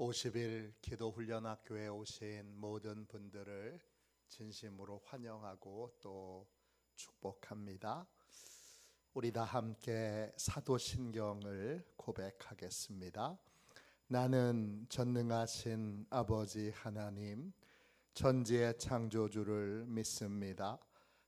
50일 기도훈련학교에 오신 모든 분들을 진심으로 환영하고 또 축복합니다. 우리 다 함께 사도신경을 고백하겠습니다. 나는 전능하신 아버지 하나님, 천지의 창조주를 믿습니다.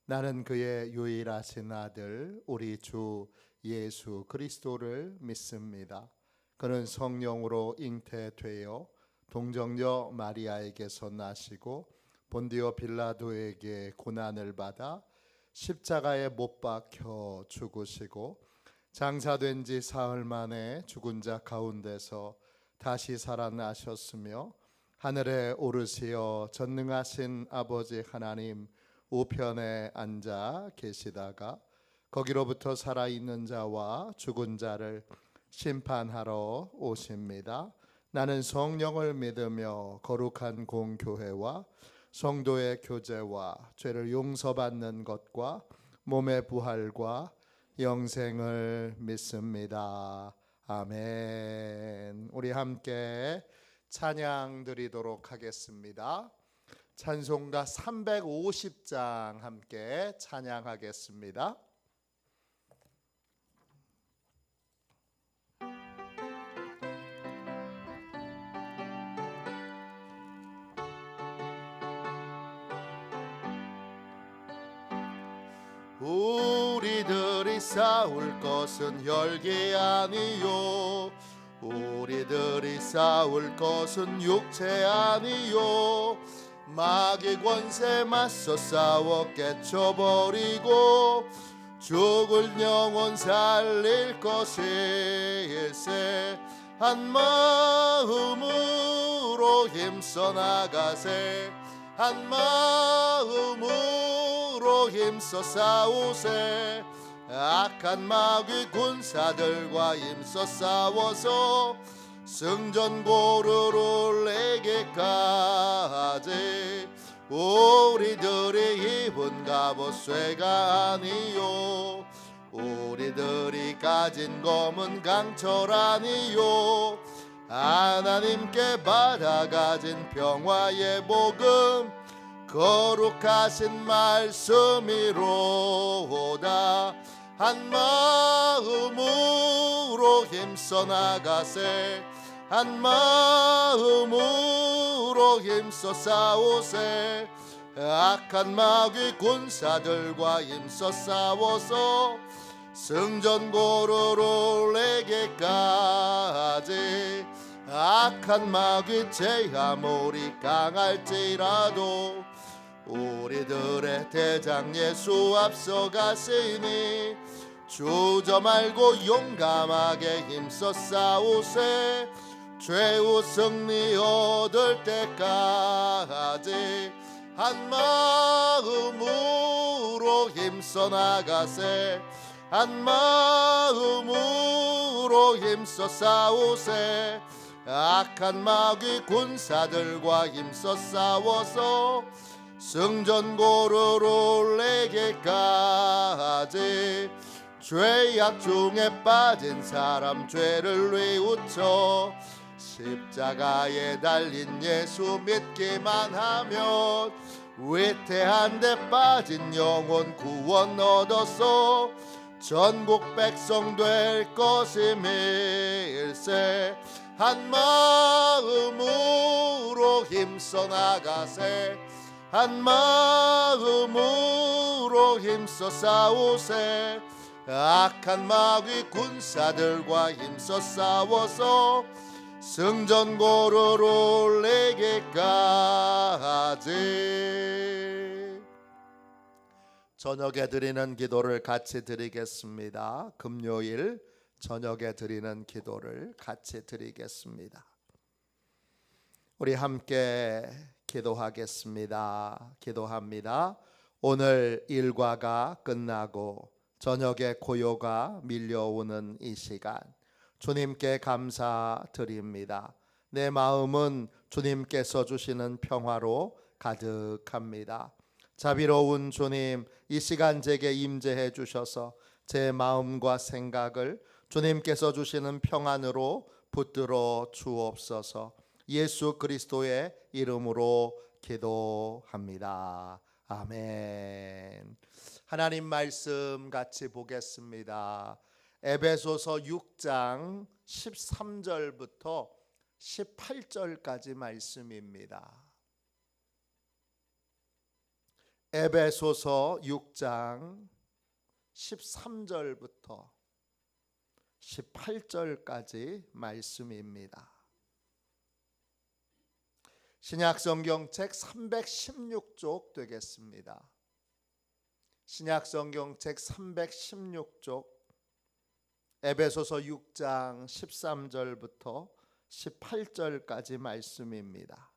나는 그의 유일하신 아들 우리 주 예수 그리스도를 믿습니다. 그는 성령으로 잉태되어 동정녀 마리아에게서 나시고 본디오 빌라도에게 고난을 받아 십자가에 못 박혀 죽으시고 장사된 지 사흘 만에 죽은 자 가운데서 다시 살아나셨으며 하늘에 오르시어 전능하신 아버지 하나님 우편에 앉아 계시다가 거기로부터 살아있는 자와 죽은 자를 심판하러 오십니다. 나는 성령을 믿으며 거룩한 공교회와 성도의 교제와 죄를 용서받는 것과 몸의 부활과 영생을 믿습니다. 아멘. 우리 함께 찬양 드리도록 하겠습니다. 찬송가 350장 함께 찬양하겠습니다. 우리들이 싸울 것은 혈기 아니요, 우리들이 싸울 것은 육체 아니요, 마귀 권세 맞서 싸워 깨쳐버리고 죽을 영혼 살릴 것일세. 한 마음으로 힘써 나가세, 한 마음으로 힘써 싸우세. 악한 마귀 군사들과 힘써 싸워서 승전고를 내게까지. 우리들이 입은 갑옷 쇠가 아니요, 우리들이 가진 검은 강철 아니요, 하나님께 받아 가진 평화의 복음 거룩하신 말씀이로다. 한 마음으로 힘써 나가세, 한 마음으로 힘써 싸우세. 악한 마귀 군사들과 힘써 싸워서 승전고를 내게까지. 악한 마귀 제 아무리 강할지라도 우리들의 대장 예수 앞서가시니 주저 말고 용감하게 힘써 싸우세. 최후 승리 얻을 때까지 한 마음으로 힘써 나가세, 한 마음으로 힘써 싸우세. 악한 마귀 군사들과 힘써 싸워서 승전고를 내게까지. 죄악 중에 빠진 사람 죄를 뉘우쳐 십자가에 달린 예수 믿기만 하면 위태한 데 빠진 영혼 구원 얻어서 전국 백성 될 것임일세. 한 마음으로 힘써 나가세, 한 마음으로 힘써 싸우세. 악한 마귀 군사들과 힘써 싸워서 승전고를 내게까지. 저녁에 드리는 기도를 같이 드리겠습니다. 금요일 저녁에 드리는 기도를 같이 드리겠습니다. 우리 함께 기도하겠습니다. 기도합니다. 오늘 일과가 끝나고 저녁에 고요가 밀려오는 이 시간, 주님께 감사드립니다. 내 마음은 주님께서 주시는 평화로 가득합니다. 자비로운 주님, 이 시간 제게 임재해 주셔서 제 마음과 생각을 주님께서 주시는 평안으로 붙들어 주옵소서. 예수 그리스도의 이름으로 기도합니다. 아멘. 하나님 말씀 같이 보겠습니다. 에베소서 6장 13절부터 18절까지 말씀입니다. 에베소서 6장 13절부터 18절까지 말씀입니다. 신약성경책 316쪽 되겠습니다. 신약성경책 316쪽 에베소서 6장 13절부터 18절까지 말씀입니다.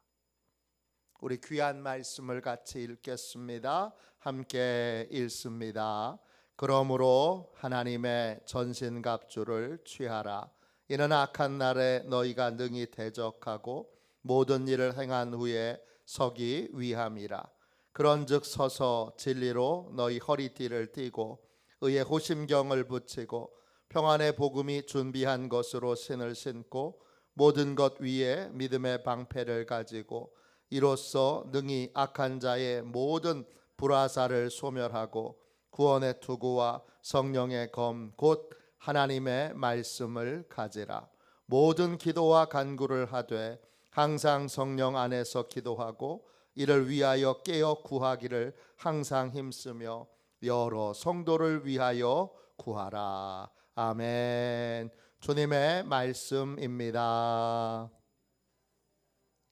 우리 귀한 말씀을 같이 읽겠습니다. 함께 읽습니다. 그러므로 하나님의 전신갑주를 취하라. 이는 악한 날에 너희가 능히 대적하고 모든 일을 행한 후에 서기 위함이라. 그런즉 서서 진리로 너희 허리띠를 띠고 의의 호심경을 붙이고 평안의 복음이 준비한 것으로 신을 신고 모든 것 위에 믿음의 방패를 가지고 이로써 능히 악한 자의 모든 불화살을 소멸하고 구원의 투구와 성령의 검 곧 하나님의 말씀을 가지라. 모든 기도와 간구를 하되 항상 성령 안에서 기도하고 이를 위하여 깨어 구하기를 항상 힘쓰며 여러 성도를 위하여 구하라. 아멘. 주님의 말씀입니다.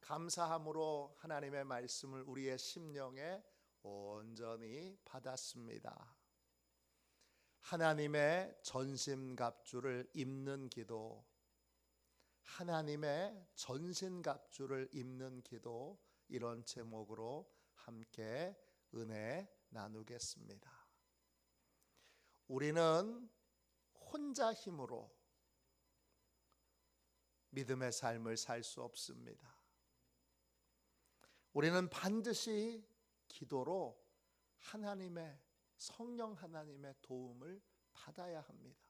감사함으로 하나님의 말씀을 우리의 심령에 온전히 받았습니다. 하나님의 전신갑주를 입는 기도, 하나님의 전신갑주를 입는 기도, 이런 제목으로 함께 은혜 나누겠습니다. 우리는 혼자 힘으로 믿음의 삶을 살 수 없습니다. 우리는 반드시 기도로 하나님의 성령 하나님의 도움을 받아야 합니다.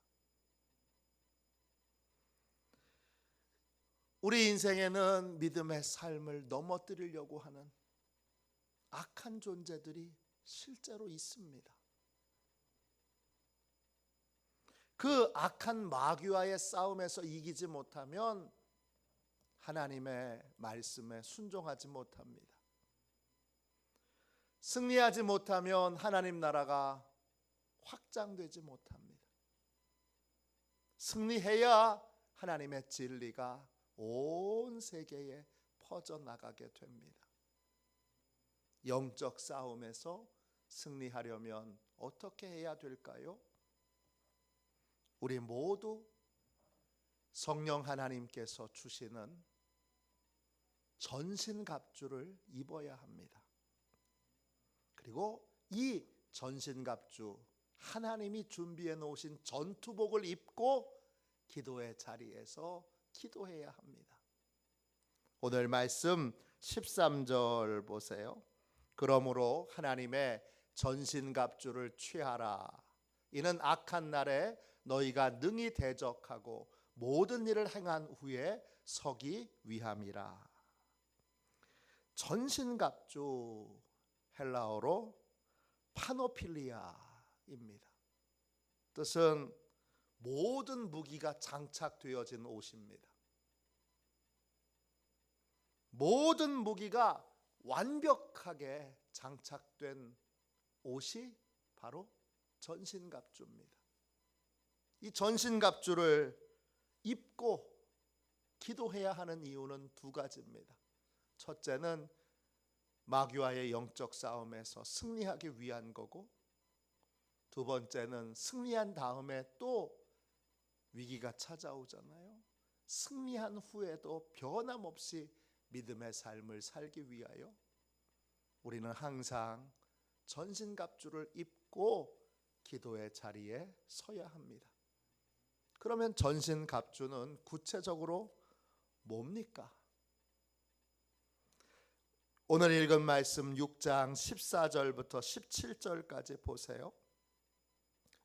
우리 인생에는 믿음의 삶을 넘어뜨리려고 하는 악한 존재들이 실제로 있습니다. 그 악한 마귀와의 싸움에서 이기지 못하면 하나님의 말씀에 순종하지 못합니다. 승리하지 못하면 하나님 나라가 확장되지 못합니다. 승리해야 하나님의 진리가 온 세계에 퍼져나가게 됩니다. 영적 싸움에서 승리하려면 어떻게 해야 될까요? 우리 모두 성령 하나님께서 주시는 전신갑주를 입어야 합니다. 그리고 이 전신갑주, 하나님이 준비해 놓으신 전투복을 입고 기도의 자리에서 기도해야 합니다. 오늘 말씀 13절 보세요. 그러므로 하나님의 전신갑주를 취하라. 이는 악한 날에 너희가 능히 대적하고 모든 일을 행한 후에 서기 위함이라. 전신갑주, 헬라어로 파노필리아입니다. 뜻은 모든 무기가 장착되어진 옷입니다. 모든 무기가 완벽하게 장착된 옷이 바로 전신갑주입니다. 이 전신갑주를 입고 기도해야 하는 이유는 두 가지입니다. 첫째는 마귀와의 영적 싸움에서 승리하기 위한 거고, 두 번째는 승리한 다음에 또 위기가 찾아오잖아요. 승리한 후에도 변함없이 믿음의 삶을 살기 위하여 우리는 항상 전신갑주를 입고 기도의 자리에 서야 합니다. 그러면 전신갑주는 구체적으로 뭡니까? 오늘 읽은 말씀 6장 14절부터 17절까지 보세요.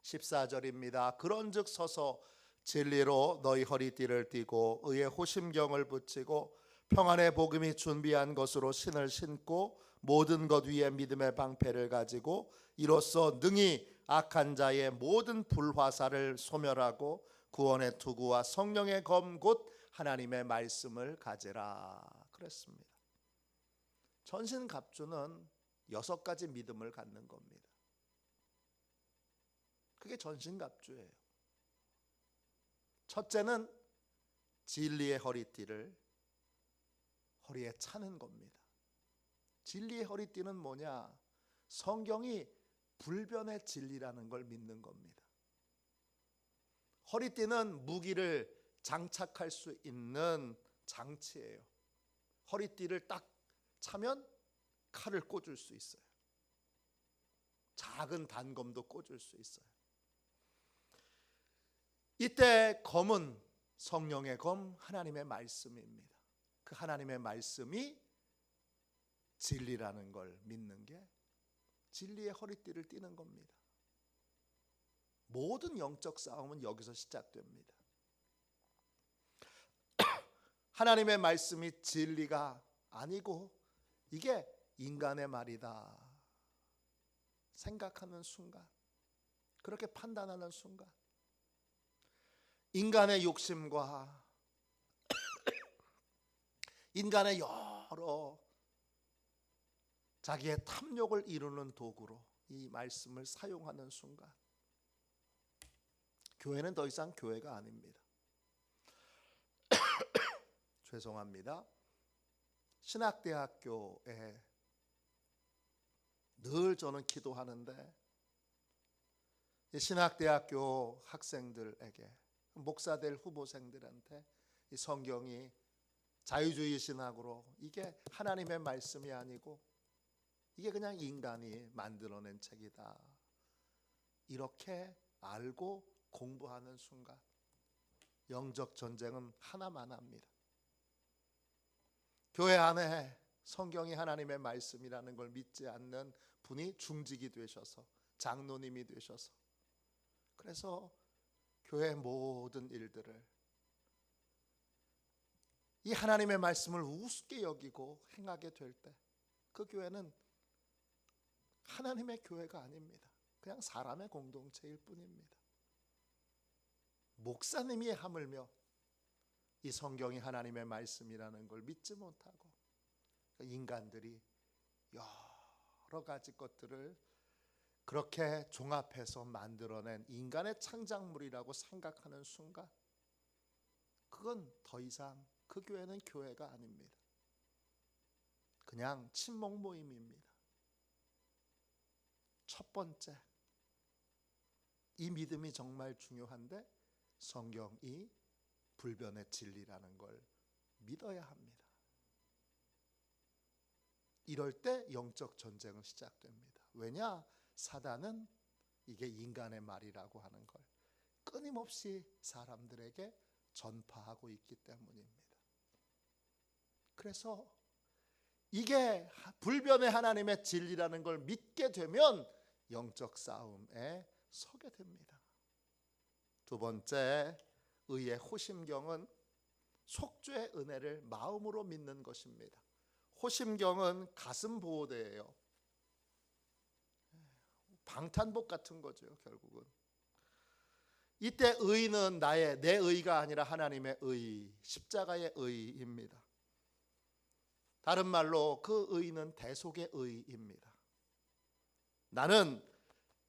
14절입니다. 그런즉 서서 진리로 너희 허리띠를 띠고 의의 호심경을 붙이고 평안의 복음이 준비한 것으로 신을 신고 모든 것 위에 믿음의 방패를 가지고 이로써 능히 악한 자의 모든 불화살을 소멸하고 구원의 투구와 성령의 검 곧 하나님의 말씀을 가지라 그랬습니다. 전신갑주는 6가지 믿음을 갖는 겁니다. 그게 전신갑주예요. 첫째는 진리의 허리띠를 허리에 차는 겁니다. 진리의 허리띠는 뭐냐? 성경이 불변의 진리라는 걸 믿는 겁니다. 허리띠는 무기를 장착할 수 있는 장치예요. 허리띠를 딱 차면 칼을 꽂을 수 있어요. 작은 단검도 꽂을 수 있어요. 이때 검은 성령의 검, 하나님의 말씀입니다. 그 하나님의 말씀이 진리라는 걸 믿는 게 진리의 허리띠를 띠는 겁니다. 모든 영적 싸움은 여기서 시작됩니다. 하나님의 말씀이 진리가 아니고 이게 인간의 말이다 생각하는 순간, 그렇게 판단하는 순간 인간의 욕심과 인간의 여러 자기의 탐욕을 이루는 도구로 이 말씀을 사용하는 순간 교회는 더 이상 교회가 아닙니다. 죄송합니다. 신학대학교에 늘 저는 기도하는데 신학대학교 학생들에게 목사될 후보생들한테 이 성경이 자유주의 신학으로 이게 하나님의 말씀이 아니고 이게 그냥 인간이 만들어낸 책이다 이렇게 알고 공부하는 순간 영적 전쟁은 하나만 합니다. 교회 안에 성경이 하나님의 말씀이라는 걸 믿지 않는 분이 중직이 되셔서 장로님이 되셔서 그래서 교회의 모든 일들을 이 하나님의 말씀을 우습게 여기고 행하게 될 때 그 교회는 하나님의 교회가 아닙니다. 그냥 사람의 공동체일 뿐입니다. 목사님이 하물며 이 성경이 하나님의 말씀이라는 걸 믿지 못하고 인간들이 여러 가지 것들을 그렇게 종합해서 만들어낸 인간의 창작물이라고 생각하는 순간 그건 더 이상 그 교회는 교회가 아닙니다. 그냥 친목 모임입니다. 첫 번째, 이 믿음이 정말 중요한데 성경이 불변의 진리라는 걸 믿어야 합니다. 이럴 때 영적 전쟁은 시작됩니다. 왜냐? 사단은 이게 인간의 말이라고 하는 걸 끊임없이 사람들에게 전파하고 있기 때문입니다. 그래서 이게 불변의 하나님의 진리라는 걸 믿게 되면 영적 싸움에 서게 됩니다. 두 번째, 의의 호심경은 속죄의 은혜를 마음으로 믿는 것입니다. 호심경은 가슴 보호대예요. 방탄복 같은 거죠, 결국은. 이때 의는 내 의가 아니라 하나님의 의, 십자가의 의입니다. 다른 말로 그 의는 대속의 의입니다. 나는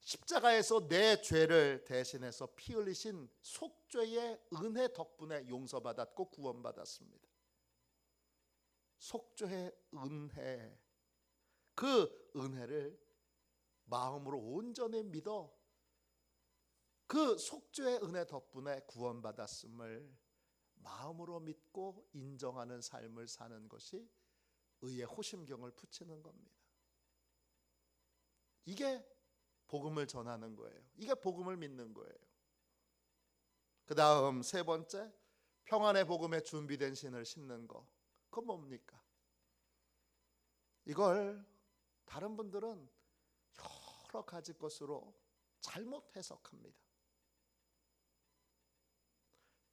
십자가에서 내 죄를 대신해서 피 흘리신 속죄의 은혜 덕분에 용서받았고 구원받았습니다. 속죄의 은혜, 그 은혜를 마음으로 온전히 믿어 그 속죄의 은혜 덕분에 구원받았음을 마음으로 믿고 인정하는 삶을 사는 것이 의의 호심경을 붙이는 겁니다. 이게 복음을 전하는 거예요. 이게 복음을 믿는 거예요. 그 다음 세 번째, 평안의 복음에 준비된 신을 신는 거. 그건 뭡니까? 이걸 다른 분들은 여러 가지 것으로 잘못 해석합니다.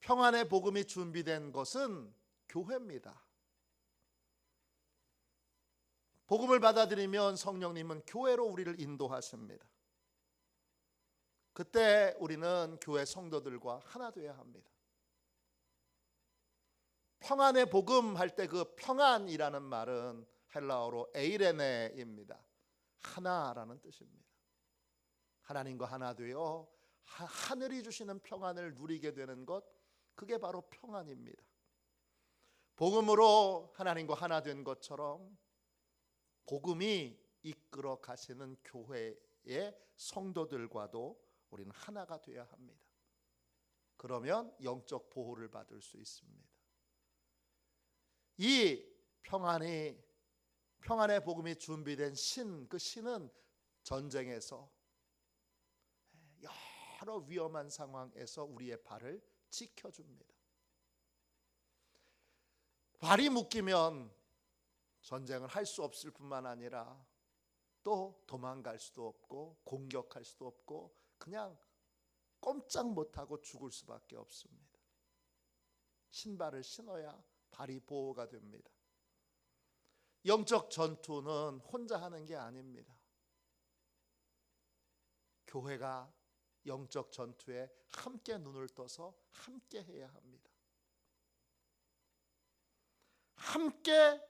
평안의 복음이 준비된 것은 교회입니다. 복음을 받아들이면 성령님은 교회로 우리를 인도하십니다. 그때 우리는 교회 성도들과 하나 되어야 합니다. 평안의 복음 할 때 그 평안이라는 말은 헬라어로 에이레네입니다. 하나라는 뜻입니다. 하나님과 하나 되어 하늘이 주시는 평안을 누리게 되는 것, 그게 바로 평안입니다. 복음으로 하나님과 하나 된 것처럼 복음이 이끌어 가시는 교회의 성도들과도 우리는 하나가 되어야 합니다. 그러면 영적 보호를 받을 수 있습니다. 이 평안의 복음이 준비된 그 신은 전쟁에서 여러 위험한 상황에서 우리의 발을 지켜줍니다. 발이 묶이면 전쟁을 할 수 없을 뿐만 아니라 또 도망갈 수도 없고 공격할 수도 없고 그냥 꼼짝 못하고 죽을 수밖에 없습니다. 신발을 신어야 발이 보호가 됩니다. 영적 전투는 혼자 하는 게 아닙니다. 교회가 영적 전투에 함께 눈을 떠서 함께 해야 합니다. 함께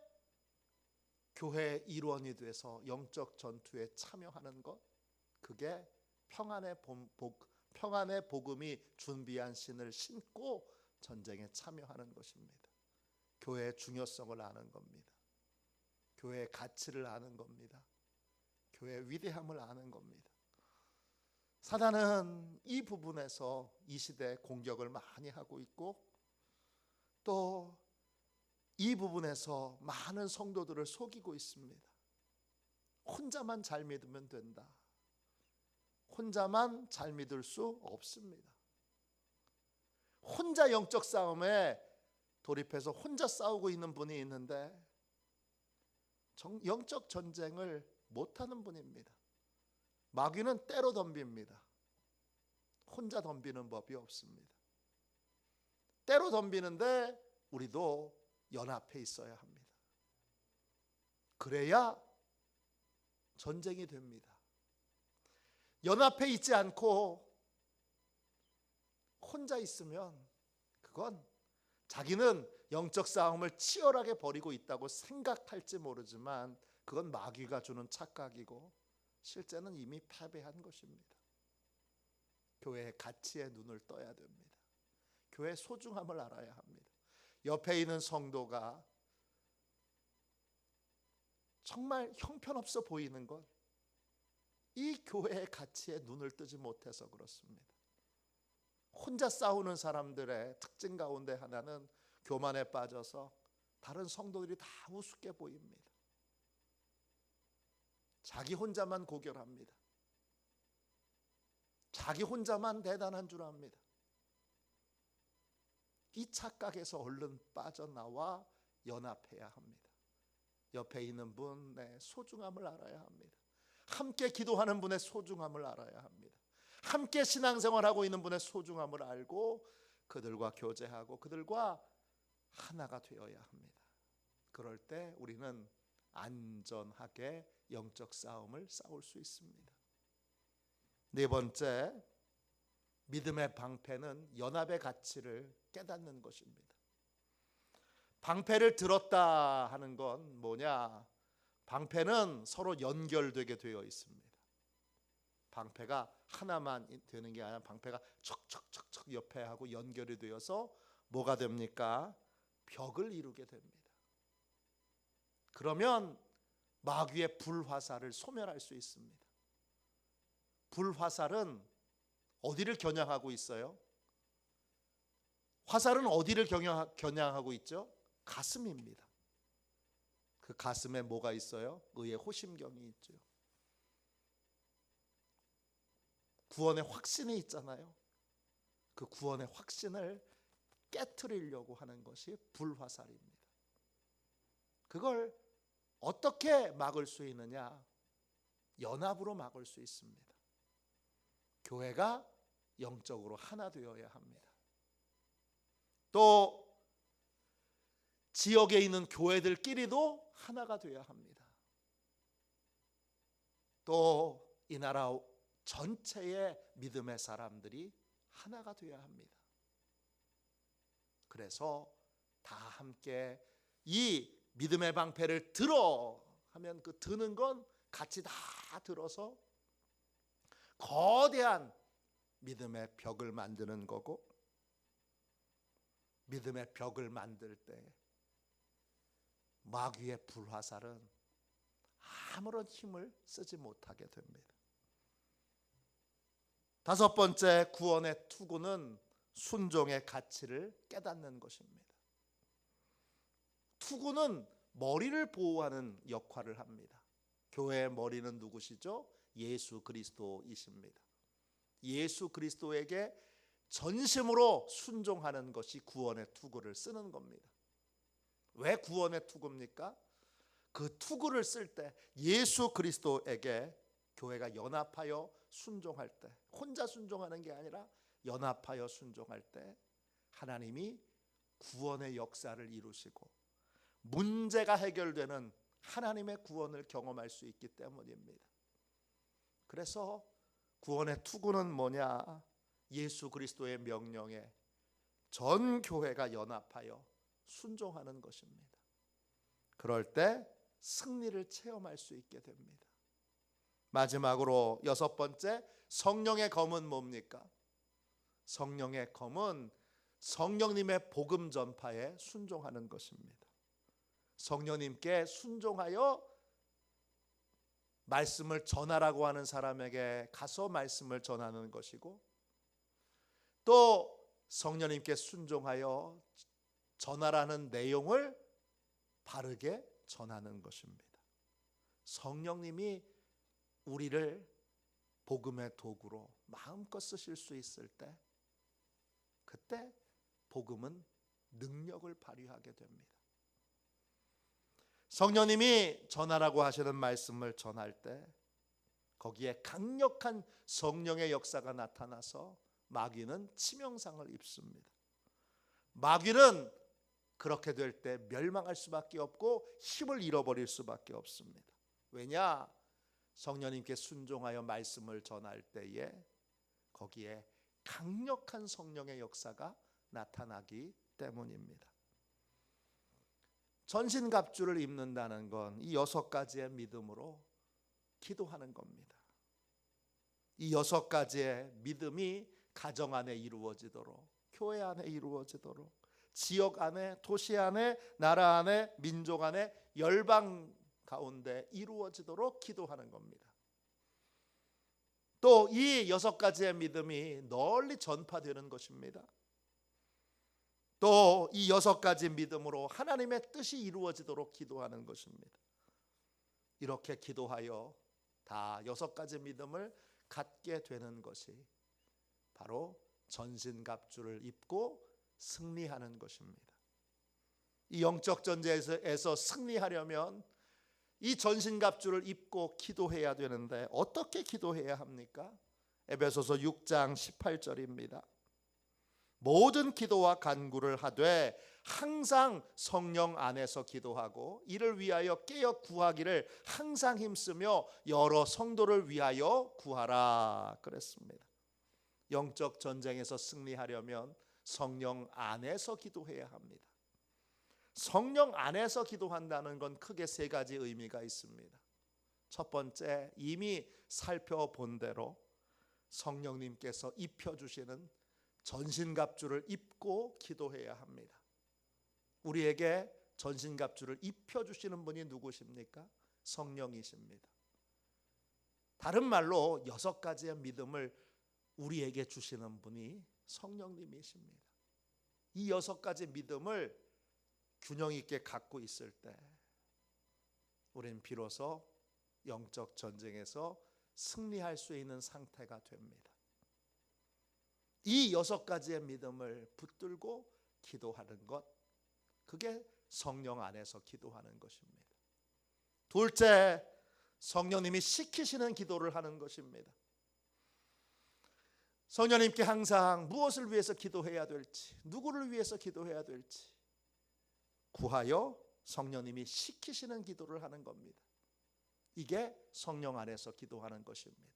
교회의 일원이 돼서 영적 전투에 참여하는 것, 그게 평안의 복음이 준비한 신을 신고 전쟁에 참여하는 것입니다. 교회의 중요성을 아는 겁니다. 교회의 가치를 아는 겁니다. 교회의 위대함을 아는 겁니다. 사단은 이 부분에서 이 시대에 공격을 많이 하고 있고 또 이 부분에서 많은 성도들을 속이고 있습니다. 혼자만 잘 믿으면 된다. 혼자만 잘 믿을 수 없습니다. 혼자 영적 싸움에 돌입해서 혼자 싸우고 있는 분이 있는데 영적 전쟁을 못하는 분입니다. 마귀는 때로 덤빕니다. 혼자 덤비는 법이 없습니다. 때로 덤비는데 우리도 연합해 있어야 합니다. 그래야 전쟁이 됩니다. 연합해 있지 않고 혼자 있으면 그건 자기는 영적 싸움을 치열하게 벌이고 있다고 생각할지 모르지만 그건 마귀가 주는 착각이고 실제는 이미 패배한 것입니다. 교회의 가치에 눈을 떠야 됩니다. 교회의 소중함을 알아야 합니다. 옆에 있는 성도가 정말 형편없어 보이는 것, 이 교회의 가치에 눈을 뜨지 못해서 그렇습니다. 혼자 싸우는 사람들의 특징 가운데 하나는 교만에 빠져서 다른 성도들이 다 우습게 보입니다. 자기 혼자만 고결합니다. 자기 혼자만 대단한 줄 압니다. 이 착각에서 얼른 빠져나와 연합해야 합니다. 옆에 있는 분의 소중함을 알아야 합니다. 함께 기도하는 분의 소중함을 알아야 합니다. 함께 신앙생활하고 있는 분의 소중함을 알고 그들과 교제하고 그들과 하나가 되어야 합니다. 그럴 때 우리는 안전하게 영적 싸움을 싸울 수 있습니다. 네 번째, 믿음의 방패는 연합의 가치를 깨닫는 것입니다. 방패를 들었다 하는 건 뭐냐? 방패는 서로 연결되게 되어 있습니다. 방패가 하나만 되는 게 아니라 방패가 척척척척 옆에 하고 연결이 되어서 뭐가 됩니까? 벽을 이루게 됩니다. 그러면 마귀의 불화살을 소멸할 수 있습니다. 불화살은 어디를 겨냥하고 있어요? 화살은 어디를 겨냥하고 있죠? 가슴입니다. 그 가슴에 뭐가 있어요? 의의 호심경이 있죠. 구원의 확신이 있잖아요. 그 구원의 확신을 깨트리려고 하는 것이 불화살입니다. 그걸 어떻게 막을 수 있느냐? 연합으로 막을 수 있습니다. 교회가 영적으로 하나 되어야 합니다. 또 지역에 있는 교회들끼리도 하나가 되어야 합니다. 또 이 나라 전체의 믿음의 사람들이 하나가 되어야 합니다. 그래서 다 함께 이 믿음의 방패를 들어 하면 그 드는 건 같이 다 들어서 거대한 믿음의 벽을 만드는 거고, 믿음의 벽을 만들 때 마귀의 불화살은 아무런 힘을 쓰지 못하게 됩니다. 다섯 번째 구원의 투구는 순종의 가치를 깨닫는 것입니다. 투구는 머리를 보호하는 역할을 합니다. 교회의 머리는 누구시죠? 예수 그리스도이십니다. 예수 그리스도에게 전심으로 순종하는 것이 구원의 투구를 쓰는 겁니다. 왜 구원의 투구입니까? 그 투구를 쓸 때 예수 그리스도에게 교회가 연합하여 순종할 때, 혼자 순종하는 게 아니라 연합하여 순종할 때 하나님이 구원의 역사를 이루시고 문제가 해결되는 하나님의 구원을 경험할 수 있기 때문입니다. 그래서 구원의 투구는 뭐냐? 예수 그리스도의 명령에 전 교회가 연합하여 순종하는 것입니다. 그럴 때 승리를 체험할 수 있게 됩니다. 마지막으로 여섯 번째, 성령의 검은 뭡니까? 성령의 검은 성령님의 복음 전파에 순종하는 것입니다. 성령님께 순종하여 말씀을 전하라고 하는 사람에게 가서 말씀을 전하는 것이고, 또 성령님께 순종하여 전하라는 내용을 바르게 전하는 것입니다. 성령님이 우리를 복음의 도구로 마음껏 쓰실 수 있을 때, 그때 복음은 능력을 발휘하게 됩니다. 성령님이 전하라고 하시는 말씀을 전할 때 거기에 강력한 성령의 역사가 나타나서 마귀는 치명상을 입습니다. 마귀는 그렇게 될 때 멸망할 수밖에 없고 힘을 잃어버릴 수밖에 없습니다. 왜냐? 성령님께 순종하여 말씀을 전할 때에 거기에 강력한 성령의 역사가 나타나기 때문입니다. 전신갑주를 입는다는 건 이 여섯 가지의 믿음으로 기도하는 겁니다. 이 여섯 가지의 믿음이 가정 안에 이루어지도록, 교회 안에 이루어지도록, 지역 안에, 도시 안에, 나라 안에, 민족 안에, 열방 가운데 이루어지도록 기도하는 겁니다. 또 이 여섯 가지의 믿음이 널리 전파되는 것입니다. 또 이 여섯 가지 믿음으로 하나님의 뜻이 이루어지도록 기도하는 것입니다. 이렇게 기도하여 다 여섯 가지 믿음을 갖게 되는 것이 바로 전신갑주를 입고 승리하는 것입니다. 이 영적 전쟁에서 승리하려면 이 전신갑주를 입고 기도해야 되는데 어떻게 기도해야 합니까? 에베소서 6장 18절입니다. 모든 기도와 간구를 하되 항상 성령 안에서 기도하고 이를 위하여 깨어 구하기를 항상 힘쓰며 여러 성도를 위하여 구하라 그랬습니다. 영적 전쟁에서 승리하려면 성령 안에서 기도해야 합니다. 성령 안에서 기도한다는 건 크게 세 가지 의미가 있습니다. 첫 번째, 이미 살펴본 대로 성령님께서 입혀주시는 전신갑주를 입고 기도해야 합니다. 우리에게 전신갑주를 입혀주시는 분이 누구십니까? 성령이십니다. 다른 말로 여섯 가지의 믿음을 우리에게 주시는 분이 성령님이십니다. 이 여섯 가지 믿음을 균형 있게 갖고 있을 때 우리는 비로소 영적 전쟁에서 승리할 수 있는 상태가 됩니다. 이 여섯 가지의 믿음을 붙들고 기도하는 것, 그게 성령 안에서 기도하는 것입니다. 둘째, 성령님이 시키시는 기도를 하는 것입니다. 성령님께 항상 무엇을 위해서 기도해야 될지, 누구를 위해서 기도해야 될지 구하여 성령님이 시키시는 기도를 하는 겁니다. 이게 성령 안에서 기도하는 것입니다.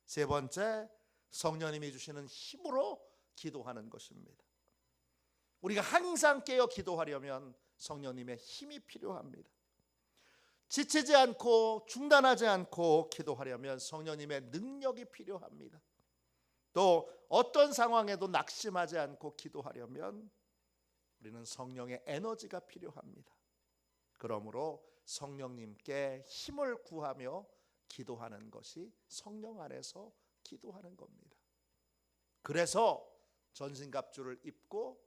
세 번째, 성령님이 주시는 힘으로 기도하는 것입니다. 우리가 항상 깨어 기도하려면 성령님의 힘이 필요합니다. 지치지 않고 중단하지 않고 기도하려면 성령님의 능력이 필요합니다. 또 어떤 상황에도 낙심하지 않고 기도하려면 우리는 성령의 에너지가 필요합니다. 그러므로 성령님께 힘을 구하며 기도하는 것이 성령 안에서 기도하는 겁니다. 그래서 전신갑주를 입고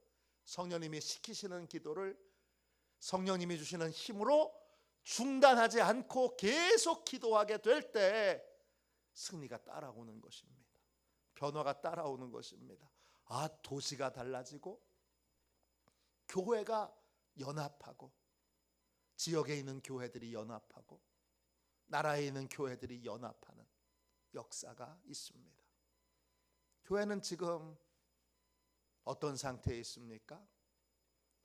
성령님이 시키시는 기도를 성령님이 주시는 힘으로 중단하지 않고 계속 기도하게 될 때 승리가 따라오는 것입니다. 변화가 따라오는 것입니다. 도시가 달라지고 교회가 연합하고 지역에 있는 교회들이 연합하고 나라에 있는 교회들이 연합하는 역사가 있습니다. 교회는 지금 어떤 상태에 있습니까?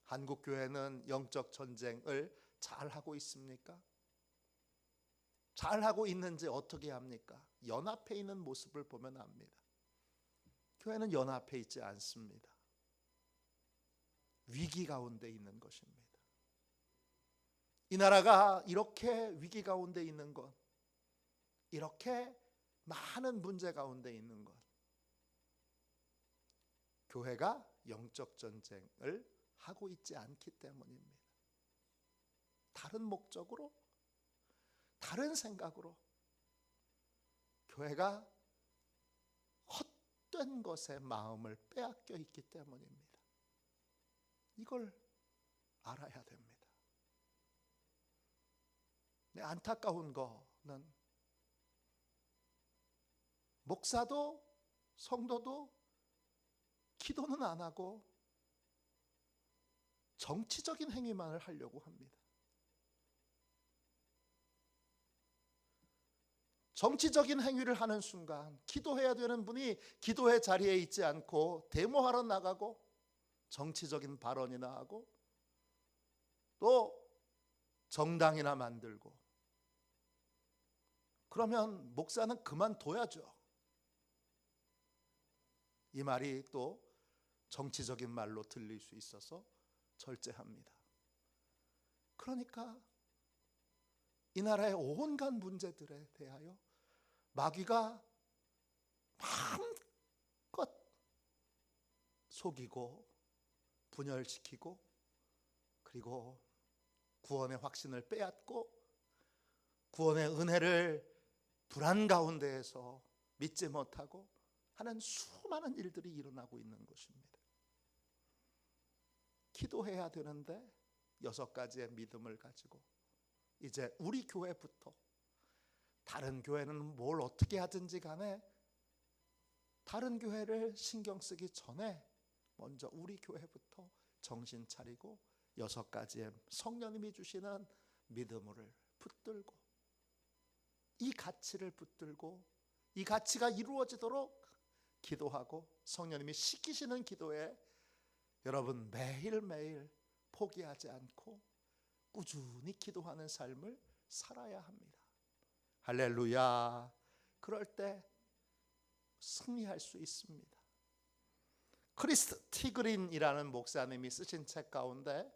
한국 교회는 영적 전쟁을 잘 하고 있습니까? 잘 하고 있는지 어떻게 합니까? 연합해 있는 모습을 보면 압니다. 교회는 연합해 있지 않습니다. 위기 가운데 있는 것입니다. 이 나라가 이렇게 위기 가운데 있는 것, 이렇게 많은 문제 가운데 있는 것, 교회가 영적 전쟁을 하고 있지 않기 때문입니다. 다른 목적으로, 다른 생각으로 교회가 헛된 것에 마음을 빼앗겨 있기 때문입니다. 이걸 알아야 됩니다. 안타까운 거는 목사도 성도도 기도는 안 하고 정치적인 행위만을 하려고 합니다. 정치적인 행위를 하는 순간 기도해야 되는 분이 기도의 자리에 있지 않고 데모하러 나가고 정치적인 발언이나 하고 또 정당이나 만들고, 그러면 목사는 그만둬야죠. 이 말이 또 정치적인 말로 들릴 수 있어서 절제합니다. 그러니까 이 나라의 온갖 문제들에 대하여 마귀가 마음껏 속이고 분열시키고, 그리고 구원의 확신을 빼앗고 구원의 은혜를 불안 가운데에서 믿지 못하고 하는 수많은 일들이 일어나고 있는 것입니다. 기도해야 되는데 6가지의 믿음을 가지고 이제 우리 교회부터, 다른 교회는 뭘 어떻게 하든지 간에 다른 교회를 신경 쓰기 전에 먼저 우리 교회부터 정신 차리고 6가지의 성령님이 주시는 믿음을 붙들고, 이 가치를 붙들고 이 가치가 이루어지도록 기도하고 성령님이 시키시는 기도에 여러분 매일매일 포기하지 않고 꾸준히 기도하는 삶을 살아야 합니다. 할렐루야. 그럴 때 승리할 수 있습니다. 크리스 티그린이라는 목사님이 쓰신 책 가운데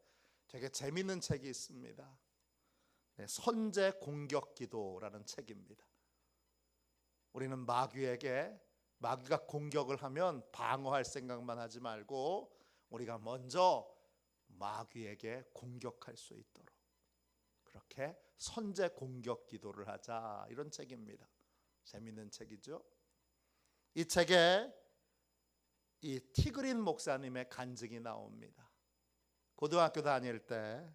되게 재미있는 책이 있습니다. 선제 공격 기도라는 책입니다. 우리는 마귀가 공격을 하면 방어할 생각만 하지 말고 우리가 먼저 마귀에게 공격할 수 있도록 그렇게 선제 공격 기도를 하자, 이런 책입니다. 재미있는 책이죠. 이 책에 이 티그린 목사님의 간증이 나옵니다. 고등학교 다닐 때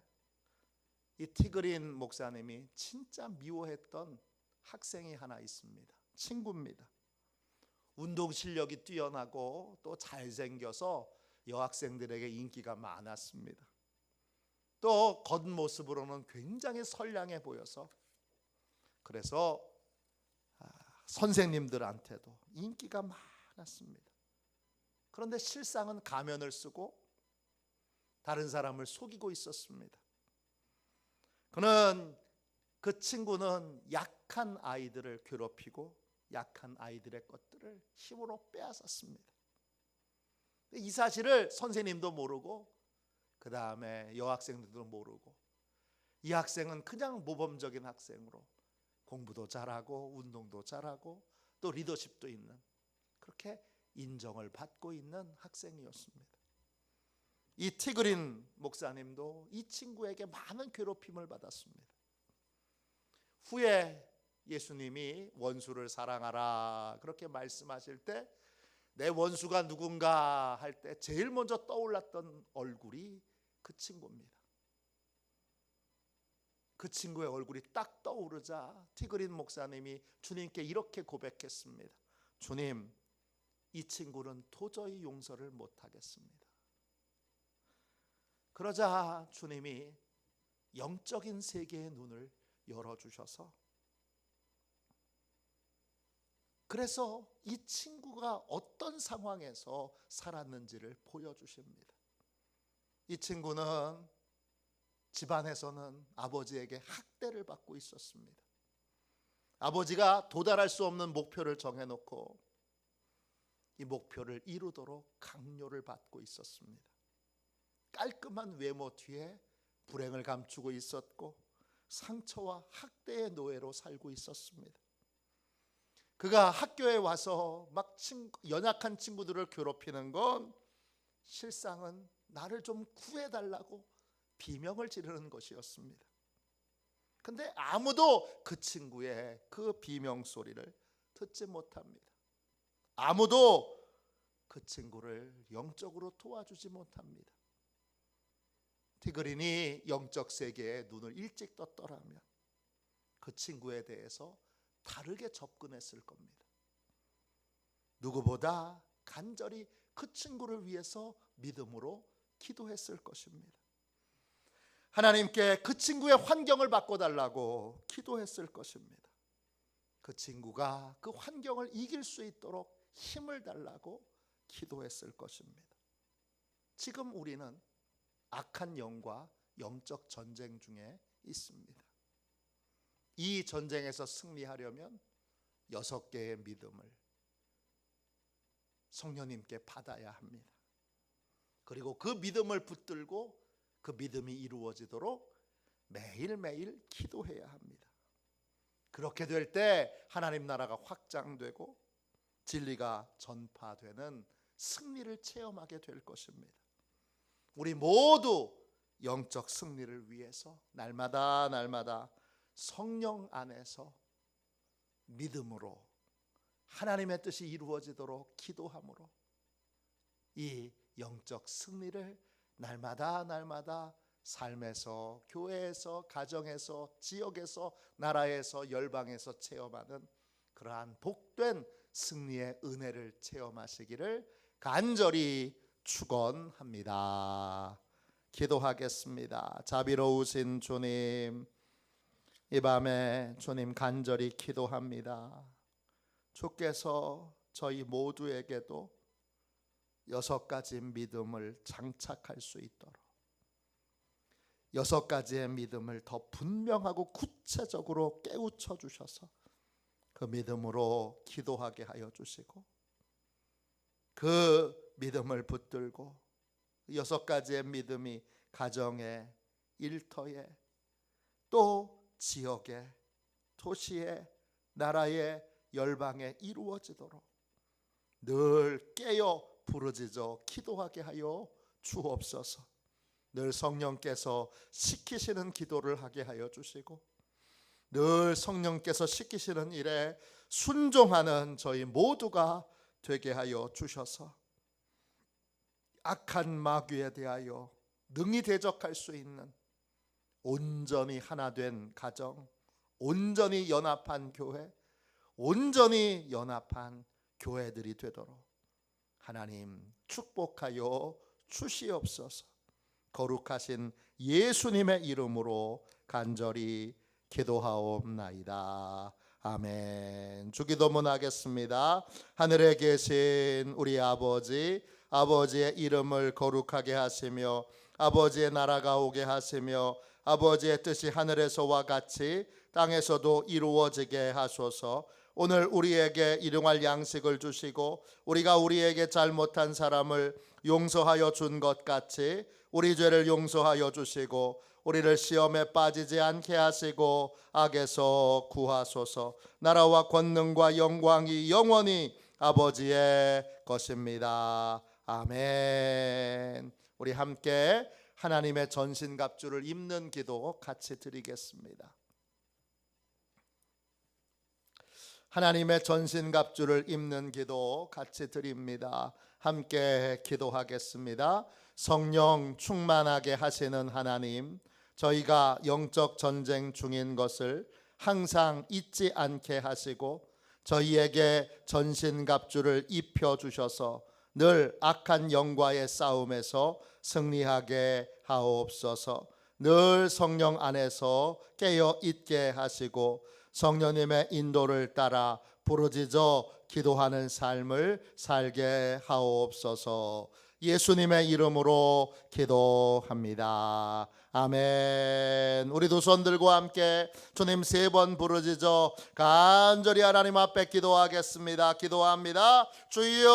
이 티그린 목사님이 진짜 미워했던 학생이 하나 있습니다. 친구입니다. 운동 실력이 뛰어나고 또 잘생겨서 여학생들에게 인기가 많았습니다. 또 겉모습으로는 굉장히 선량해 보여서 그래서 선생님들한테도 인기가 많았습니다. 그런데 실상은 가면을 쓰고 다른 사람을 속이고 있었습니다. 그는 그 친구는 약한 아이들을 괴롭히고 약한 아이들의 것들을 힘으로 빼앗았습니다. 이 사실을 선생님도 모르고 그 다음에 여학생들도 모르고, 이 학생은 그냥 모범적인 학생으로 공부도 잘하고 운동도 잘하고 또 리더십도 있는, 그렇게 인정을 받고 있는 학생이었습니다. 이 티그린 목사님도 이 친구에게 많은 괴롭힘을 받았습니다. 후에 예수님이 원수를 사랑하라 그렇게 말씀하실 때 내 원수가 누군가 할 때 제일 먼저 떠올랐던 얼굴이 그 친구입니다. 그 친구의 얼굴이 딱 떠오르자 티그린 목사님이 주님께 이렇게 고백했습니다. 주님, 이 친구는 도저히 용서를 못하겠습니다. 그러자 주님이 영적인 세계의 눈을 열어주셔서, 그래서 이 친구가 어떤 상황에서 살았는지를 보여주십니다. 이 친구는 집안에서는 아버지에게 학대를 받고 있었습니다. 아버지가 도달할 수 없는 목표를 정해놓고 이 목표를 이루도록 강요를 받고 있었습니다. 깔끔한 외모 뒤에 불행을 감추고 있었고 상처와 학대의 노예로 살고 있었습니다. 그가 학교에 와서 막 연약한 친구들을 괴롭히는 건 실상은 나를 좀 구해달라고 비명을 지르는 것이었습니다. 근데 아무도 그 친구의 그 비명 소리를 듣지 못합니다. 아무도 그 친구를 영적으로 도와주지 못합니다. 티그린이 영적 세계에 눈을 일찍 떴더라면 그 친구에 대해서 다르게 접근했을 겁니다. 누구보다 간절히 그 친구를 위해서 믿음으로 기도했을 것입니다. 하나님께 그 친구의 환경을 바꿔달라고 기도했을 것입니다. 그 친구가 그 환경을 이길 수 있도록 힘을 달라고 기도했을 것입니다. 지금 우리는 악한 영과 영적 전쟁 중에 있습니다. 이 전쟁에서 승리하려면 6개의 믿음을 성령님께 받아야 합니다. 그리고 그 믿음을 붙들고 그 믿음이 이루어지도록 매일매일 기도해야 합니다. 그렇게 될 때 하나님 나라가 확장되고 진리가 전파되는 승리를 체험하게 될 것입니다. 우리 모두 영적 승리를 위해서 날마다 성령 안에서 믿음으로 하나님의 뜻이 이루어지도록 기도함으로 이 영적 승리를 날마다 삶에서, 교회에서, 가정에서, 지역에서, 나라에서, 열방에서 체험하는 그러한 복된 승리의 은혜를 체험하시기를 간절히 축원합니다. 기도하겠습니다. 자비로우신 주님, 이 밤에 주님 간절히 기도합니다. 주께서 저희 모두에게도 6가지 믿음을 장착할 수 있도록 6가지의 믿음을 더 분명하고 구체적으로 깨우쳐 주셔서 그 믿음으로 기도하게 하여 주시고, 그 믿음을 붙들고 6가지의 믿음이 가정에, 일터에, 또 지역에, 도시에, 나라에, 열방에 이루어지도록 늘 깨어 부르짖어 기도하게 하여 주옵소서. 늘 성령께서 시키시는 기도를 하게 하여 주시고, 늘 성령께서 시키시는 일에 순종하는 저희 모두가 되게 하여 주셔서 악한 마귀에 대하여 능히 대적할 수 있는 온전히 하나 된 가정, 온전히 연합한 교회, 온전히 연합한 교회들이 되도록 하나님 축복하여 주시옵소서. 거룩하신 예수님의 이름으로 간절히 기도하옵나이다. 아멘. 주기도문 하겠습니다. 하늘에 계신 우리 아버지, 아버지의 이름을 거룩하게 하시며 아버지의 나라가 오게 하시며 아버지의 뜻이 하늘에서와 같이 땅에서도 이루어지게 하소서. 오늘 우리에게 일용할 양식을 주시고 우리가 우리에게 잘못한 사람을 용서하여 준 것 같이 우리 죄를 용서하여 주시고 우리를 시험에 빠지지 않게 하시고 악에서 구하소서. 나라와 권능과 영광이 영원히 아버지의 것입니다. 아멘. 우리 함께 하나님의 전신갑주를 입는 기도 같이 드리겠습니다. 하나님의 전신갑주를 입는 기도 같이 드립니다. 함께 기도하겠습니다. 성령 충만하게 하시는 하나님, 저희가 영적 전쟁 중인 것을 항상 잊지 않게 하시고 저희에게 전신갑주를 입혀주셔서 늘 악한 영과의 싸움에서 승리하게 하옵소서. 늘 성령 안에서 깨어 있게 하시고 성령님의 인도를 따라 부르짖어 기도하는 삶을 살게 하옵소서. 예수님의 이름으로 기도합니다. 아멘. 우리 두 손 들고 함께 주님 3번 부르짖어 간절히 하나님 앞에 기도하겠습니다. 기도합니다. 주여,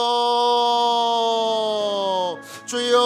주여,